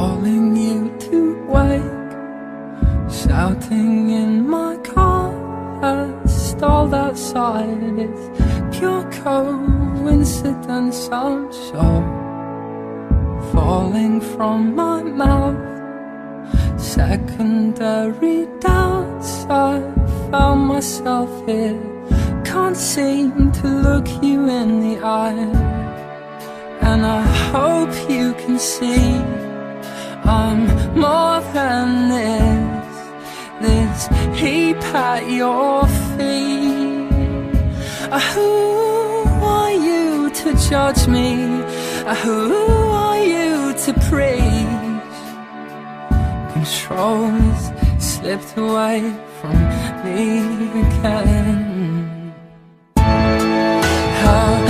calling you to wake, shouting in my car, stalled outside. It's pure coincidence, I'm sure. Falling from my mouth, secondary doubts. I found myself here, can't seem to look you in the eye. And I hope you can see I'm more than this heap at your feet. Who are you to judge me? Who are you to preach? Control has slipped away from me again. How